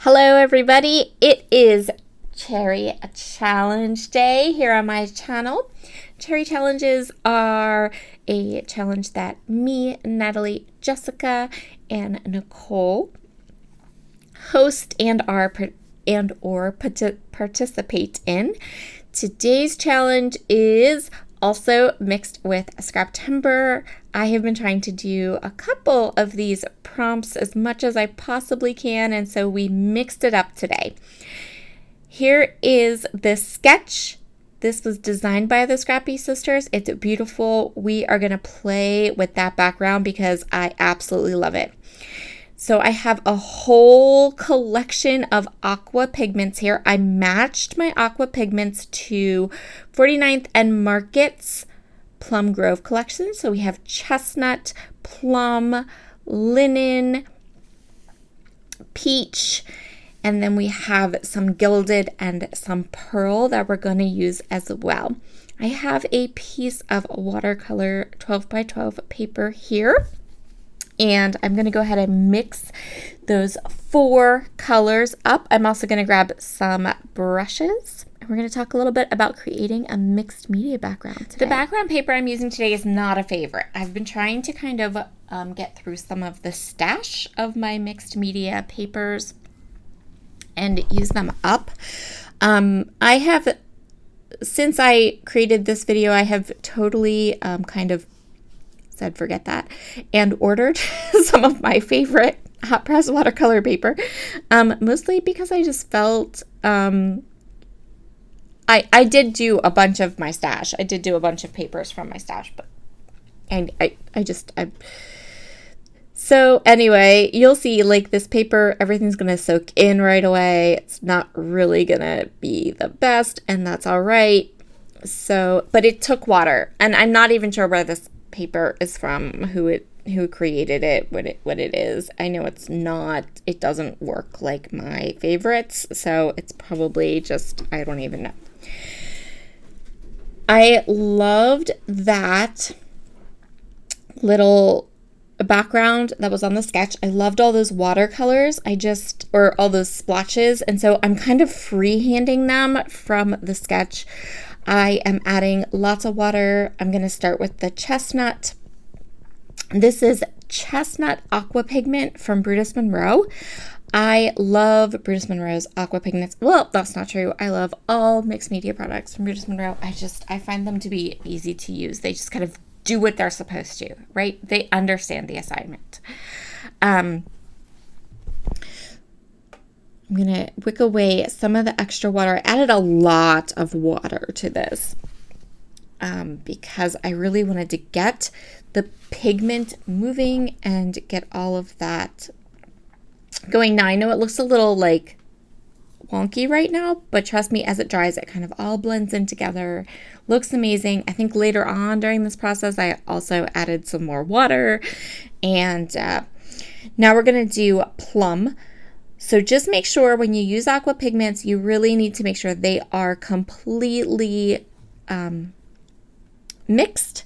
Hello everybody, it is Cherry Challenge Day here on my channel. Cherry Challenges are a challenge that me, Natalie, Jessica, and Nicole host and participate in. Today's challenge is also mixed with scrap timber. I have been trying to do a couple of these prompts as much as I possibly can, and so we mixed it up today. Here is the sketch. This was designed by the Scrappy Sisters. It's beautiful. We are going to play with that background because I absolutely love it. So I have a whole collection of aqua pigments here. I matched my aqua pigments to 49th and Market's Plum Grove collection. So we have chestnut, plum, linen, peach, and then we have some gilded and some pearl that we're going to use as well. I have a piece of watercolor 12 by 12 paper here. And I'm going to go ahead and mix those 4 colors up. I'm also going to grab some brushes. And we're going to talk a little bit about creating a mixed media background today. The background paper I'm using today is not a favorite. I've been trying to kind of get through some of the stash of my mixed media papers and use them up. I have, since I created this video, I have totally kind of said forget that and ordered some of my favorite hot press watercolor paper, mostly because I just felt I did do a bunch of my stash. I did do a bunch of papers from my stash, but so anyway, you'll see like this paper, everything's gonna soak in right away. It's not really gonna be the best, and that's all right. So, but it took water, and I'm not even sure where this paper is from, who created it, what it is. I know it doesn't work like my favorites, so it's probably just, I don't even know. I loved that little background that was on the sketch. I loved all those watercolors, or all those splotches, and so I'm kind of freehanding them from the sketch. I am adding lots of water. I'm going to start with the chestnut. This is chestnut aqua pigment from Brutus Monroe. I love Brutus Monroe's aqua pigments. Well, that's not true. I love all mixed media products from Brutus Monroe. I find them to be easy to use. They just kind of do what they're supposed to, right? They understand the assignment. I'm going to wick away some of the extra water. I added a lot of water to this because I really wanted to get the pigment moving and get all of that going. Now, I know it looks a little like wonky right now, but trust me, as it dries, it kind of all blends in together. Looks amazing. I think later on during this process, I also added some more water. And now we're going to do plum. So just make sure when you use aqua pigments, you really need to make sure they are completely mixed,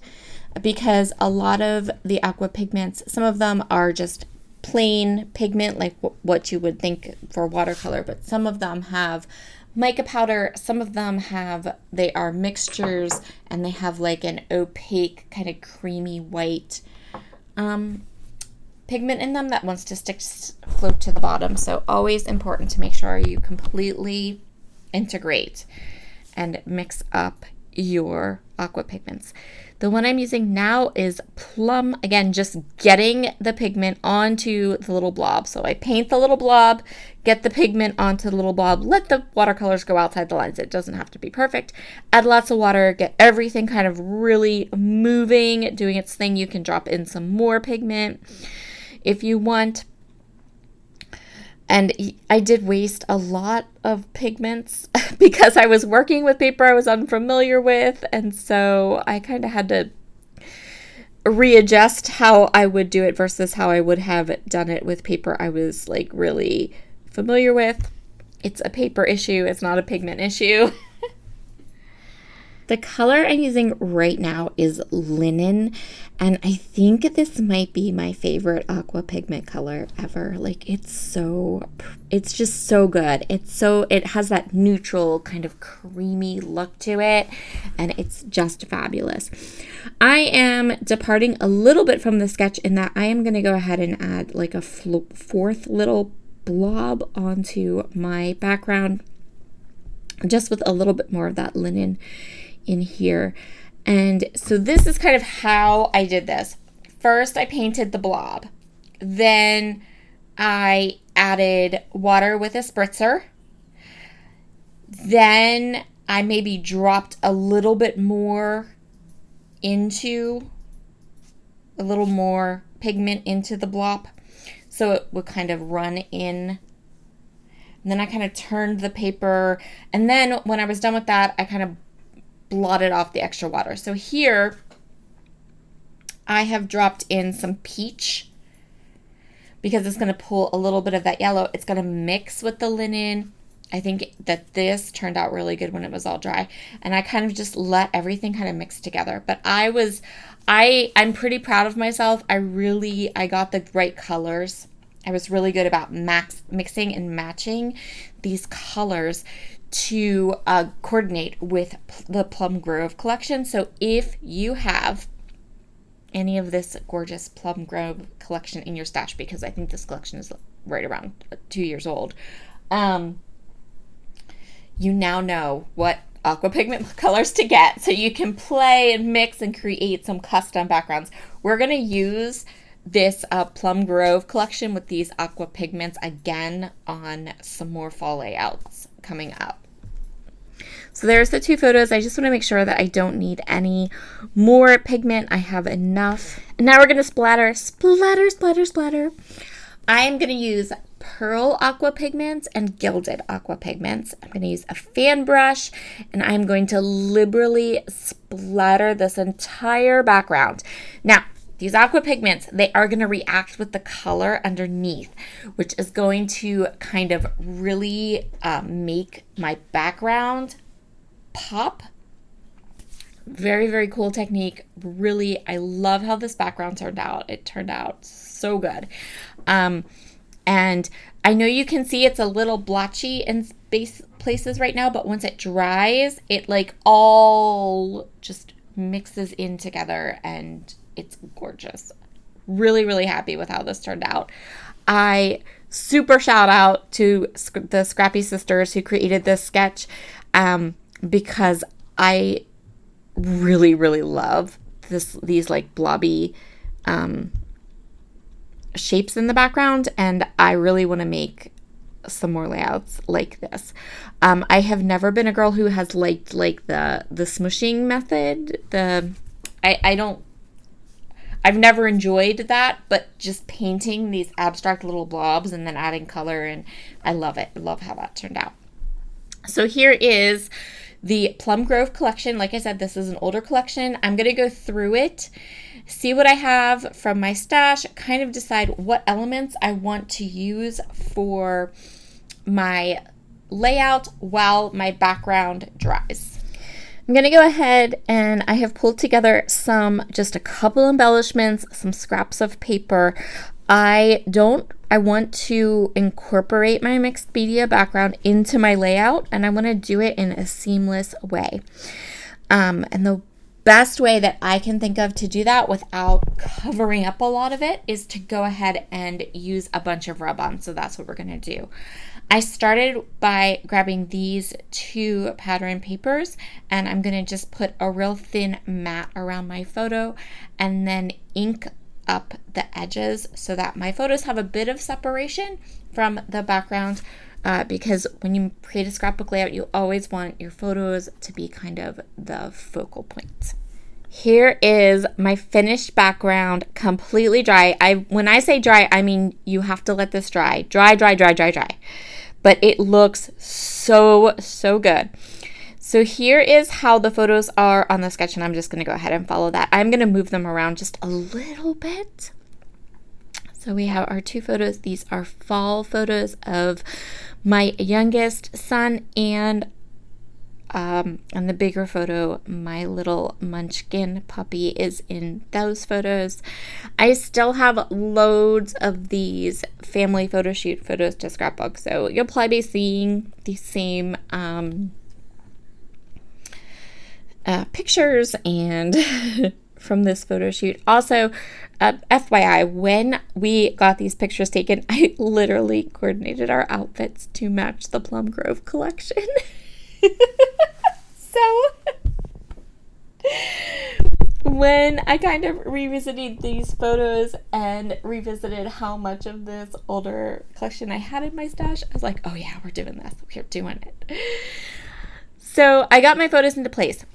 because a lot of the aqua pigments, some of them are just plain pigment, like what you would think for watercolor, but some of them have mica powder, some of them they are mixtures, and they have like an opaque kind of creamy white pigment in them that wants to float to the bottom. So always important to make sure you completely integrate and mix up your aqua pigments. The one I'm using now is plum. Again, just getting the pigment onto the little blob. So I paint the little blob, get the pigment onto the little blob, let the watercolors go outside the lines. It doesn't have to be perfect. Add lots of water, get everything kind of really moving, doing its thing. You can drop in some more pigment if you want. And I did waste a lot of pigments because I was working with paper I was unfamiliar with. And so I kind of had to readjust how I would do it versus how I would have done it with paper I was like really familiar with. It's a paper issue. It's not a pigment issue. The color I'm using right now is Linen, and I think this might be my favorite aqua pigment color ever. Like, it's just so good. It has that neutral kind of creamy look to it, and it's just fabulous. I am departing a little bit from the sketch in that I am going to go ahead and add like a fourth little blob onto my background, just with a little bit more of that linen in here. And so this is kind of how I did this. First, I painted the blob. Then I added water with a spritzer. Then I maybe dropped a little bit more into, a little more pigment into the blob so it would kind of run in. And then I kind of turned the paper, and then when I was done with that, I kind of blotted off the extra water. So here I have dropped in some peach because it's going to pull a little bit of that yellow. It's going to mix with the linen. I think that this turned out really good when it was all dry, and I kind of just let everything kind of mix together. But I'm pretty proud of myself. I got the right colors. I was really good about mixing and matching these colors to coordinate with the Plum Grove collection. So if you have any of this gorgeous Plum Grove collection in your stash, because I think this collection is right around 2 years old, you now know what aqua pigment colors to get, so you can play and mix and create some custom backgrounds. We're going to use this Plum Grove collection with these aqua pigments again on some more fall layouts coming up. So there's the two photos. I just want to make sure that I don't need any more pigment. I have enough. And now we're going to splatter. I am going to use pearl aqua pigments and gilded aqua pigments. I'm going to use a fan brush, and I'm going to liberally splatter this entire background. Now, these aqua pigments, they are going to react with the color underneath, which is going to kind of really make my background pop. Very, very cool technique. Really, I love how this background turned out. It turned out so good. And I know you can see it's a little blotchy in places right now, but once it dries, it like all just mixes in together, and it's gorgeous. Really, really happy with how this turned out. I super shout out to the Scrappy Sisters who created this sketch, because I really, really love these like blobby shapes in the background, and I really want to make some more layouts like this. I have never been a girl who has liked like the smushing method. I've never enjoyed that, but just painting these abstract little blobs and then adding color, and I love it. I love how that turned out. So here is the Plum Grove collection. Like I said, this is an older collection. I'm going to go through it, see what I have from my stash, kind of decide what elements I want to use for my layout while my background dries. I'm going to go ahead, and I have pulled together just a couple embellishments, some scraps of paper. I want to incorporate my mixed media background into my layout, and I want to do it in a seamless way. And the best way that I can think of to do that without covering up a lot of it is to go ahead and use a bunch of rub-on. So that's what we're going to do. I started by grabbing these two pattern papers, and I'm going to just put a real thin mat around my photo and then ink up the edges so that my photos have a bit of separation from the background, because when you create a scrapbook layout, you always want your photos to be kind of the focal point. Here is my finished background, completely dry. When I say dry, I mean you have to let this dry. Dry. But it looks so, so good. So here is how the photos are on the sketch, and I'm just going to go ahead and follow that. I'm going to move them around just a little bit. So we have our two photos. These are fall photos of my youngest son and and the bigger photo, my little munchkin puppy is in those photos. I still have loads of these family photo shoot photos to scrapbook, so you'll probably be seeing the same pictures and from this photo shoot. Also, FYI, when we got these pictures taken, I literally coordinated our outfits to match the Plum Grove collection. So when I kind of revisited these photos and revisited how much of this older collection I had in my stash, I was like, oh yeah, we're doing this. We're doing it. So I got my photos into place.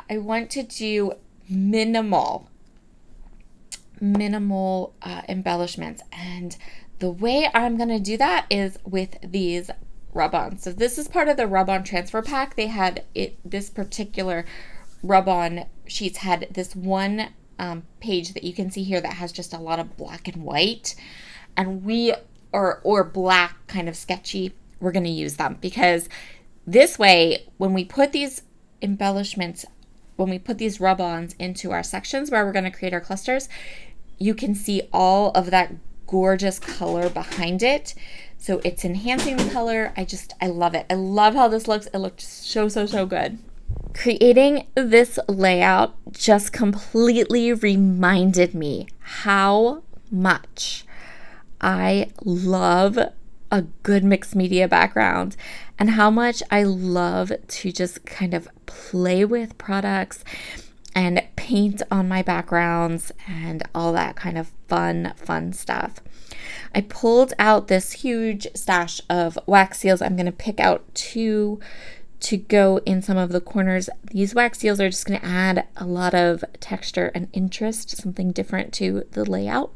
I want to do minimal embellishments, and the way I'm going to do that is with these rub-ons. So this is part of the rub-on transfer pack. They had this particular rub-on sheets had this one page that you can see here that has just a lot of black and white, and or black, kind of sketchy. We're going to use them because this way, when we put these embellishments, when we put these rub-ons into our sections where we're going to create our clusters, you can see all of that gorgeous color behind it. So it's enhancing the color. I love it. I love how this looks. It looks so good. Creating this layout just completely reminded me how much I love a good mixed media background and how much I love to just kind of play with products and paint on my backgrounds and all that kind of fun stuff. I pulled out this huge stash of wax seals. I'm going to pick out 2 to go in some of the corners. These wax seals are just going to add a lot of texture and interest, something different to the layout.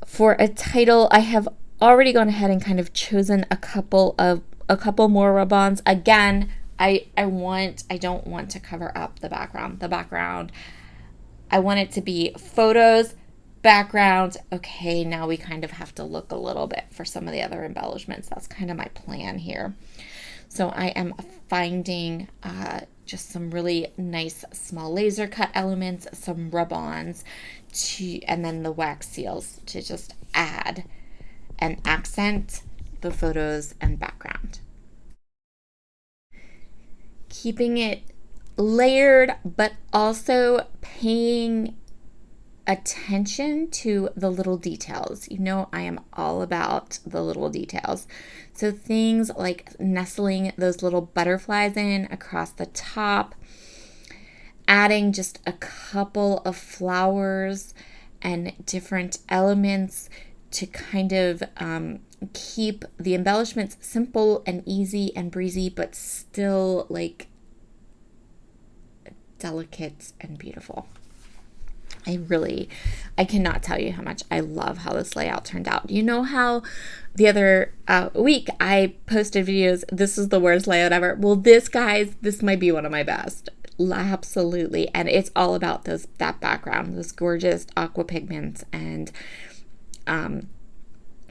For a title, I have already gone ahead and kind of chosen a couple more rub-ons. Again, I don't want to cover up the background. I want it to be photos, background. Okay, now we kind of have to look a little bit for some of the other embellishments. That's kind of my plan here. So I am finding just some really nice small laser cut elements, some rub-ons, and then the wax seals to just add and accent the photos and background. Keeping it layered, but also paying attention to the little details. You know, I am all about the little details. So things like nestling those little butterflies in across the top, adding just a couple of flowers and different elements to kind of keep the embellishments simple and easy and breezy, but still like delicate and beautiful. I cannot tell you how much I love how this layout turned out. You know how the other week I posted videos, this is the worst layout ever. Well, this might be one of my best. Absolutely. And it's all about that background, those gorgeous aqua pigments, and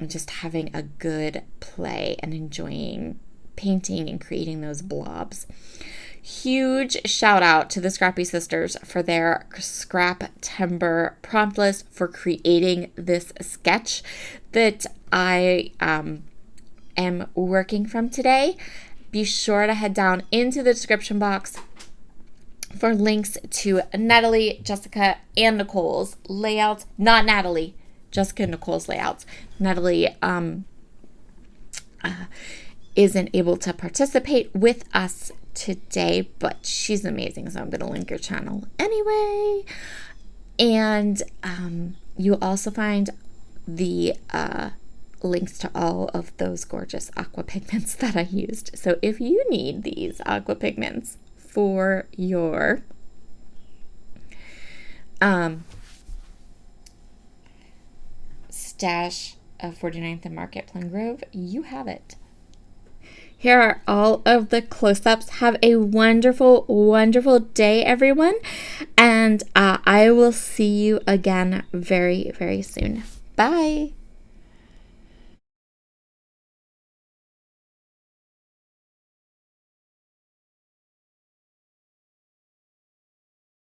just having a good play and enjoying painting and creating those blobs. Huge shout out to the Scrappy Sisters for their Scrap Timber prompt list for creating this sketch that I am working from today. Be sure to head down into the description box for links to Natalie, Jessica, and Nicole's layouts. Not Natalie, Jessica and Nicole's layouts. Natalie isn't able to participate with us today, but she's amazing, so I'm going to link her channel anyway. And you'll also find the links to all of those gorgeous aqua pigments that I used. So if you need these aqua pigments for your stash of 49th and Market, Plum Grove, you have it. Here are all of the close-ups. Have a wonderful, wonderful day, everyone. And I will see you again very, very soon. Bye.